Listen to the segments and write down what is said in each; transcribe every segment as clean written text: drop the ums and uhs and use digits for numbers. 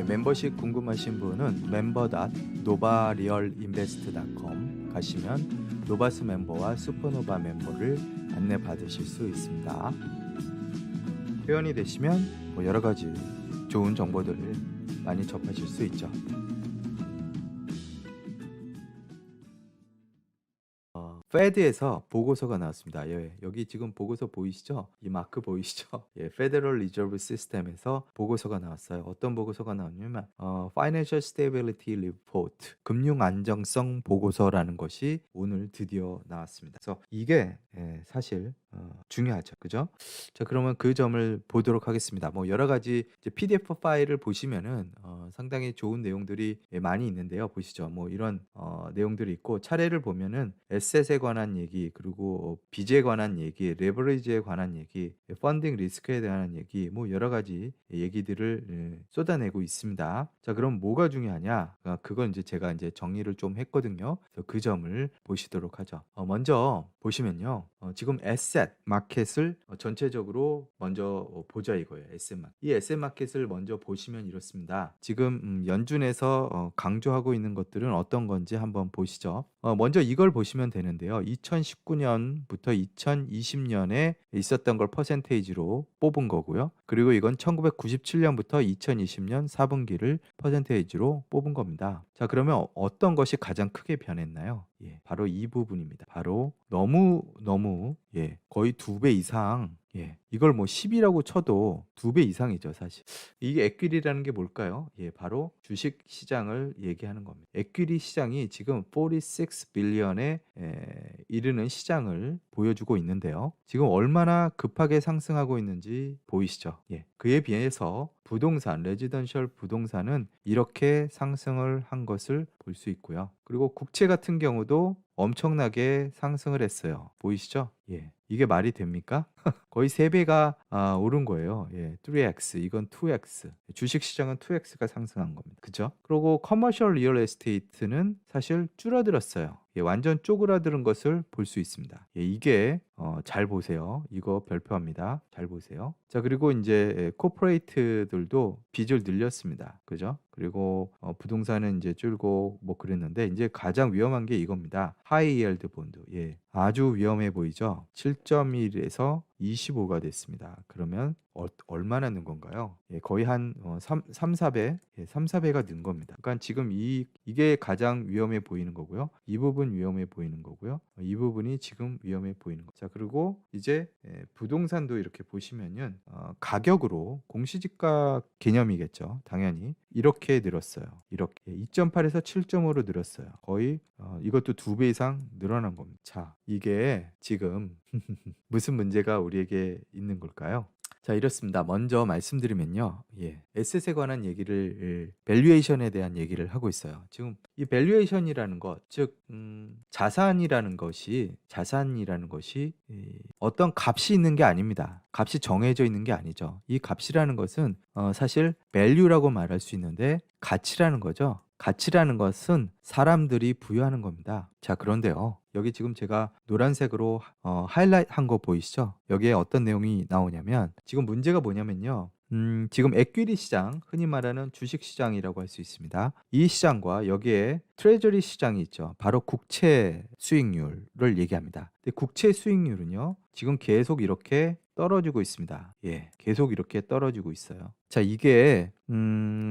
멤버십 궁금하신 분은 member.novarealinvest.com 가시면 노바스 멤버와 슈퍼노바 멤버를 안내 받으실 수 있습니다. 회원이 되시면 여러 가지 좋은 정보들을 많이 접하실 수 있죠. 페드에서 보고서가 나왔습니다. 여기 지금 보고서 보이시죠? 이 마크 보이시죠? Federal Reserve System에서 보고서가 나왔어요. 어떤 보고서가 나왔냐면 Financial Stability Report, 금융 안정성 보고서라는 것이 오늘 드디어 나왔습니다. 그래서 이게 사실 중요하죠. 그죠? 자, 그러면 그 점을 보도록 하겠습니다. 여러 가지 이제 PDF 파일을 보시면은 상당히 좋은 내용들이 많이 있는데요. 보시죠. 이런 내용들이 있고, 차례를 보면은 에셋에 관한 얘기, 그리고 빚에 관한 얘기, 레버리지에 관한 얘기, 펀딩 리스크에 대한 얘기, 여러 가지 얘기들을 쏟아내고 있습니다. 자, 그럼 뭐가 중요하냐? 그건 이제 제가 이제 정리를 좀 했거든요. 그래서 그 점을 보시도록 하죠. 먼저 보시면요. 지금 에셋 마켓을 전체적으로 먼저 보자 이거예요. 에셋 마켓. 이 에셋 마켓을 먼저 보시면 이렇습니다. 지금 연준에서 강조하고 있는 것들은 어떤 건지 한번 보시죠. 먼저 이걸 보시면 되는데요. 2019년부터 2020년에 있었던 걸 퍼센테이지로 뽑은 거고요. 그리고 이건 1997년부터 2020년 4분기를 퍼센테이지로 뽑은 겁니다. 자, 그러면 어떤 것이 가장 크게 변했나요? 바로 이 부분입니다. 바로 너무 거의 2배 이상, 이걸 10이라고 쳐도 2배 이상이죠, 사실. 이게 에퀴리라는 게 뭘까요? 바로 주식 시장을 얘기하는 겁니다. 에퀴리 시장이 지금 46 빌리언에 이르는 시장을 보여주고 있는데요. 지금 얼마나 급하게 상승하고 있는지 보이시죠? 그에 비해서 부동산, 레지던셜 부동산은 이렇게 상승을 한 것을 볼 수 있고요. 그리고 국채 같은 경우도 엄청나게 상승을 했어요. 보이시죠? 이게 말이 됩니까? 거의 3배가 오른 거예요. 3x, 이건 2x. 주식 시장은 2x가 상승한 겁니다. 그죠? 그리고 커머셜 리얼 에스테이트는 사실 줄어들었어요. 완전 쪼그라드는 것을 볼 수 있습니다. 이게 잘 보세요. 이거 별표합니다. 잘 보세요. 자, 그리고 이제 코퍼레이트들도 빚을 늘렸습니다. 그죠? 그리고 부동산은 이제 줄고 그랬는데, 이제 가장 위험한 게 이겁니다. 하이 이엘드 본드. 아주 위험해 보이죠? 7.1에서 25가 됐습니다. 그러면 얼마나 는 건가요? 거의 한 4배, 4배가 는 겁니다. 그러니까 지금 이게 가장 위험해 보이는 거고요. 이 부분 위험해 보이는 거고요. 이 부분이 지금 위험해 보이는 거죠. 자, 그리고 이제 부동산도 이렇게 보시면은 가격으로 공시지가 개념이겠죠. 당연히 이렇게 늘었어요. 이렇게 2.8에서 7.5로 늘었어요. 거의 이것도 2배 이상 늘어난 겁니다. 자, 이게 지금 무슨 문제가 우리에게 있는 걸까요? 자, 이렇습니다. 먼저 말씀드리면요. 에셋에 관한 얘기를, 밸류에이션에 대한 얘기를 하고 있어요. 지금 이 밸류에이션이라는 것, 즉 자산이라는 것이 어떤 값이 있는 게 아닙니다. 값이 정해져 있는 게 아니죠. 이 값이라는 것은 사실 value라고 말할 수 있는데, 가치라는 거죠. 가치라는 것은 사람들이 부여하는 겁니다. 자, 그런데요. 여기 지금 제가 노란색으로 하이라이트 한 거 보이시죠? 여기에 어떤 내용이 나오냐면, 지금 문제가 뭐냐면요. 지금 에퀴리 시장, 흔히 말하는 주식 시장이라고 할 수 있습니다. 이 시장과 여기에 트레저리 시장이 있죠. 바로 국채 수익률을 얘기합니다. 근데 국채 수익률은요, 지금 계속 이렇게 떨어지고 있습니다. 계속 이렇게 떨어지고 있어요. 자, 이게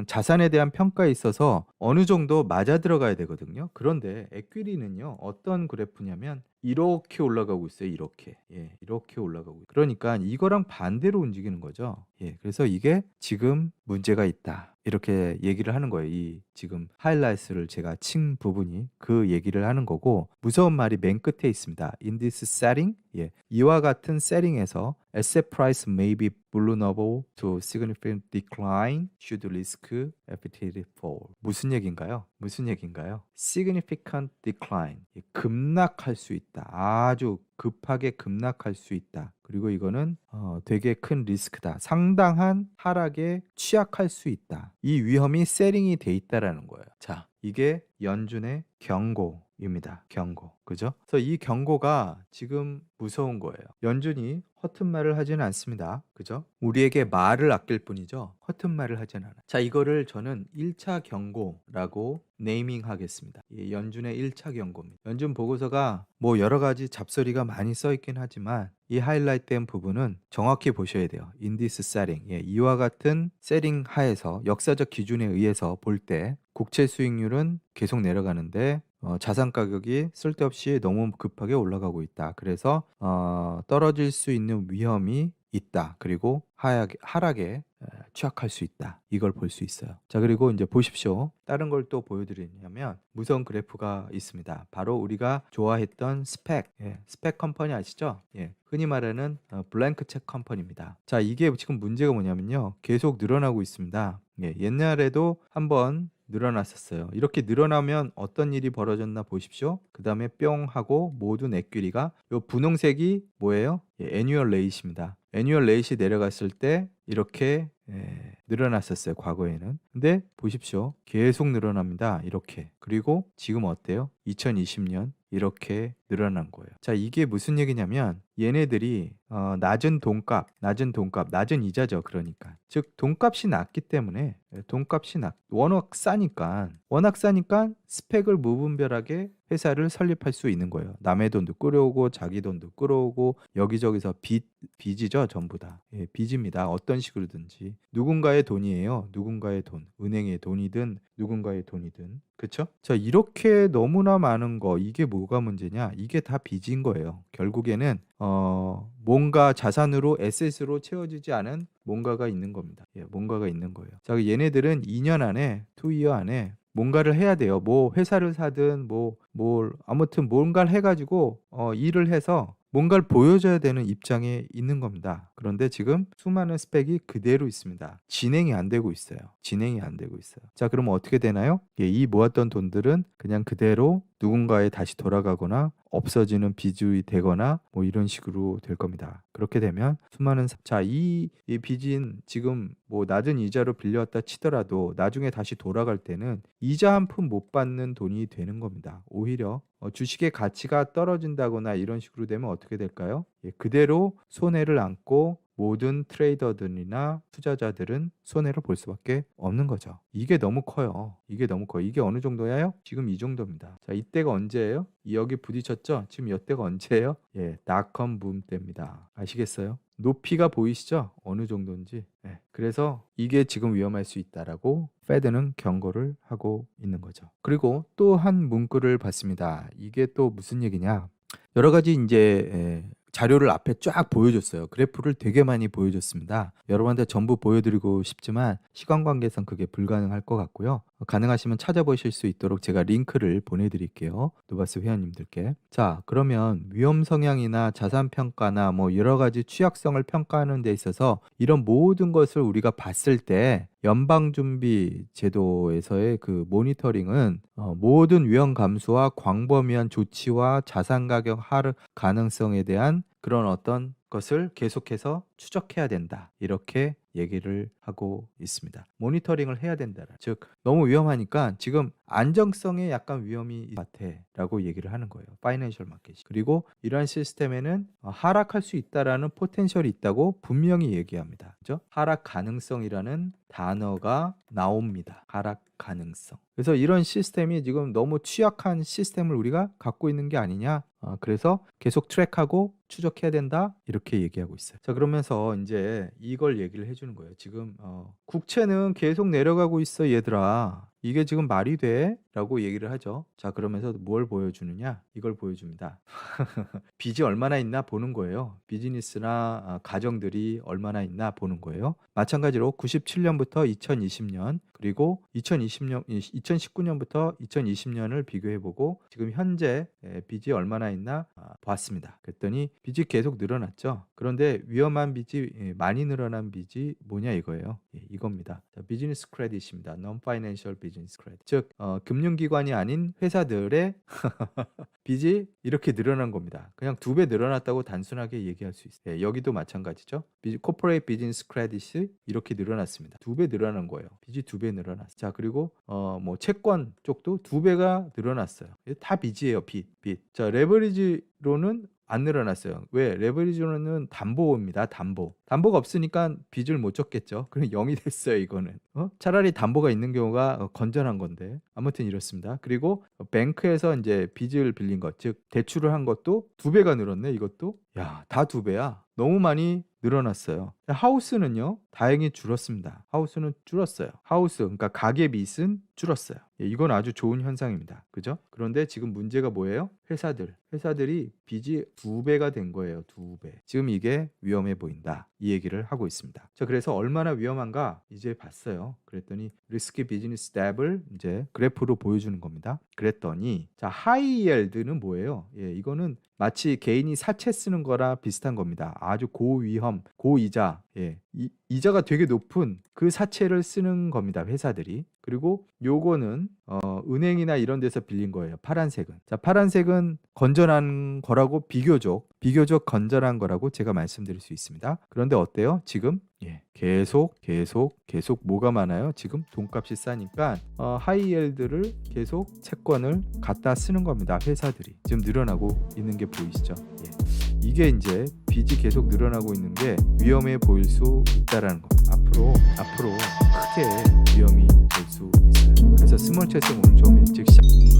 자산에 대한 평가에 있어서 어느 정도 맞아 들어가야 되거든요. 그런데 에퀴리는요, 어떤 그래프냐면 이렇게 올라가고 있어요. 이렇게. 이렇게 올라가고 있어요. 그러니까 이거랑 반대로 움직이는 거죠. 그래서 이게 지금 문제가 있다, 이렇게 얘기를 하는 거예요. 이 지금 하이라이트를 제가 친 부분이 그 얘기를 하는 거고, 무서운 말이 맨 끝에 있습니다. In this setting, 예, 이와 같은 셋ting에서 asset price may be vulnerable to significant decline should risk appetite fall. 무슨 얘기인가요? 무슨 얘기인가요? significant decline. 급락할 수 있다. 아주 급하게 급락할 수 있다. 그리고 이거는 되게 큰 리스크다. 상당한 하락에 취약할 수 있다. 이 위험이 세팅이 돼 있다라는 거예요. 자, 이게 연준의 경고입니다. 경고. 그죠? 그래서 이 경고가 지금 무서운 거예요. 연준이 허튼 말을 하지는 않습니다. 그죠? 우리에게 말을 아낄 뿐이죠. 허튼 말을 하지는 않아요. 자, 이거를 저는 1차 경고라고 네이밍 하겠습니다. 이 연준의 1차 경고입니다. 연준 보고서가 뭐 여러 가지 잡소리가 많이 써 있긴 하지만 이 하이라이트 된 부분은 정확히 보셔야 돼요. In this setting. 예, 이와 같은 세팅 하에서 역사적 기준에 의해서 볼 때 국채 수익률은 계속 내려가는데 자산 가격이 쓸데없이 너무 급하게 올라가고 있다. 그래서 떨어질 수 있는 위험이 있다. 그리고 하락에 취약할 수 있다. 이걸 볼 수 있어요. 자, 그리고 이제 보십시오. 다른 걸 또 보여드리냐면 무서운 그래프가 있습니다. 바로 우리가 좋아했던 스펙, 스펙 컴퍼니 아시죠? 예, 흔히 말하는 블랭크 책 컴퍼니입니다. 자, 이게 지금 문제가 뭐냐면요. 계속 늘어나고 있습니다. 예, 옛날에도 한번 늘어났었어요. 이렇게 늘어나면 어떤 일이 벌어졌나 보십시오. 그 다음에 뿅 하고 모든 액규리가 요 분홍색이 뭐예요? 예, 애뉴얼 레이트입니다. 애뉴얼 레이트이 내려갔을 때 이렇게 늘어났었어요. 과거에는. 근데 보십시오. 계속 늘어납니다. 이렇게. 그리고 지금 어때요? 2020년 이렇게 늘어난 거예요. 자, 이게 무슨 얘기냐면 얘네들이 낮은 돈값, 낮은 이자죠. 그러니까. 즉 돈값이 낮기 때문에 워낙 싸니까 스펙을 무분별하게 회사를 설립할 수 있는 거예요. 남의 돈도 끌어오고 자기 돈도 끌어오고 여기저기서 빚이죠. 전부 다. 예, 빚입니다. 어떤 식으로든지. 누군가의 돈이에요. 누군가의 돈. 은행의 돈이든 누군가의 돈이든. 그쵸? 자, 이렇게 너무나 많은 거 이게 뭐가 문제냐? 이게 다 빚인 거예요. 결국에는 뭔가 자산으로 에셋으로 채워지지 않은 뭔가가 있는 겁니다. 예, 뭔가가 있는 거예요. 자, 얘네들은 2년 안에 2year 안에 뭔가를 해야 돼요. 뭐 회사를 사든 아무튼 뭔가를 해가지고 일을 해서 뭔가를 보여줘야 되는 입장에 있는 겁니다. 그런데 지금 수많은 스펙이 그대로 있습니다. 진행이 안 되고 있어요. 자, 그러면 어떻게 되나요? 예, 이 모았던 돈들은 그냥 그대로 누군가에 다시 돌아가거나 없어지는 빚이 되거나 뭐 이런 식으로 될 겁니다. 그렇게 되면 이 빚인 지금 뭐 낮은 이자로 빌려왔다 치더라도 나중에 다시 돌아갈 때는 이자 한 푼 못 받는 돈이 되는 겁니다. 오히려 주식의 가치가 떨어진다거나 이런 식으로 되면 어떻게 될까요? 예, 그대로 손해를 안고 모든 트레이더들이나 투자자들은 손해를 볼 수밖에 없는 거죠. 이게 너무 커요. 이게 어느 정도야요? 지금 이 정도입니다. 자, 이때가 언제예요? 여기 부딪혔죠? 지금 이때가 언제예요? 예, 닷컴 붐 때입니다. 아시겠어요? 높이가 보이시죠? 어느 정도인지. 예, 그래서 이게 지금 위험할 수 있다라고 페드는 경고를 하고 있는 거죠. 그리고 또 한 문구를 봤습니다. 이게 또 무슨 얘기냐? 여러 가지 이제 자료를 앞에 쫙 보여줬어요. 그래프를 되게 많이 보여줬습니다. 여러분한테 전부 보여드리고 싶지만 시간 관계상 그게 불가능할 것 같고요. 가능하시면 찾아보실 수 있도록 제가 링크를 보내드릴게요. 노바스 회원님들께. 자, 그러면 위험 성향이나 자산 평가나 뭐 여러 가지 취약성을 평가하는 데 있어서 이런 모든 것을 우리가 봤을 때 연방준비 제도에서의 그 모니터링은 모든 위험 감수와 광범위한 조치와 자산 가격 하락 가능성에 대한 그런 어떤 것을 계속해서 추적해야 된다. 이렇게 얘기를 하고 있습니다. 모니터링을 해야 된다. 즉 너무 위험하니까 지금 안정성에 약간 위험이 같아라고 얘기를 하는 거예요. 파이낸셜 마켓이. 그리고 이러한 시스템에는 하락할 수 있다라는 포텐셜이 있다고 분명히 얘기합니다. 그죠? 하락 가능성이라는 단어가 나옵니다. 하락 가능성. 그래서 이런 시스템이 지금 너무 취약한 시스템을 우리가 갖고 있는 게 아니냐. 그래서 계속 트랙하고 추적해야 된다. 이렇게 얘기하고 있어요. 자, 그러면서 이제 이걸 얘기를 해주는 거예요. 지금 국채는 계속 내려가고 있어, 얘들아. 이게 지금 말이 돼? 라고 얘기를 하죠. 자, 그러면서 뭘 보여주느냐? 이걸 보여줍니다. 빚이 얼마나 있나 보는 거예요. 비즈니스나 가정들이 얼마나 있나 보는 거예요. 마찬가지로 97년부터 2020년 그리고 2019년부터 2020년을 비교해보고 지금 현재 빚이 얼마나 있나 봤습니다. 그랬더니 빚이 계속 늘어났죠. 그런데 위험한 빚이 많이 늘어난 빚이 뭐냐 이거예요. 이겁니다. 자, 비즈니스 크레딧입니다. Non-financial business credit. 즉 금융기관이 아닌 회사들의 빚이 이렇게 늘어난 겁니다. 그냥 2배 늘어났다고 단순하게 얘기할 수 있어요. 여기도 마찬가지죠. 코퍼레이트 비즈니스 크레딧이 이렇게 늘어났습니다. 2배 늘어난 거예요. 빚이 2배 늘어났어요. 자, 그리고 뭐 채권 쪽도 2배가 늘어났어요. 다 빚이에요. 빚. 자, 레버리지로는 안 늘어났어요. 왜? 레버리지로는 담보입니다. 담보가 없으니까 빚을 못 졌겠죠. 그럼 0이 됐어요. 이거는. 차라리 담보가 있는 경우가 건전한 건데. 아무튼 이렇습니다. 그리고 뱅크에서 이제 빚을 빌린 것, 즉 대출을 한 것도 2배가 늘었네. 이것도. 야, 다 2배야. 너무 많이 늘어났어요. 하우스는요, 다행히 줄었습니다. 하우스는 줄었어요. 그러니까 가계 빚은 줄었어요. 이건 아주 좋은 현상입니다. 그죠? 그런데 지금 문제가 뭐예요? 회사들이 빚이 2배가 된 거예요. 2배. 지금 이게 위험해 보인다. 이 얘기를 하고 있습니다. 자, 그래서 얼마나 위험한가 이제 봤어요. 그랬더니 리스키 비즈니스 탭을 이제 그래프로 보여주는 겁니다. 그랬더니 자, 하이 yiel드는 뭐예요? 이거는 마치 개인이 사채 쓰는 거라 비슷한 겁니다. 아주 고위험, 고이자, 이자가 되게 높은 그 사채를 쓰는 겁니다. 회사들이. 그리고 요거는 은행이나 이런 데서 빌린 거예요. 파란색은. 자, 파란색은 건전한 거라고 비교적 건전한 거라고 제가 말씀드릴 수 있습니다. 그런데 어때요? 지금 계속 뭐가 많아요? 지금 돈값이 싸니까 하이옐드를 계속 채권을 갖다 쓰는 겁니다. 회사들이 지금 늘어나고 있는 게 보이시죠? 이게 이제 빚이 계속 늘어나고 있는 게 위험해 보일 수 있다라는 겁니다. 앞으로 크게 위험이 될 수 있어요. 그래서 스몰 채스 오늘 좀 일찍 시작.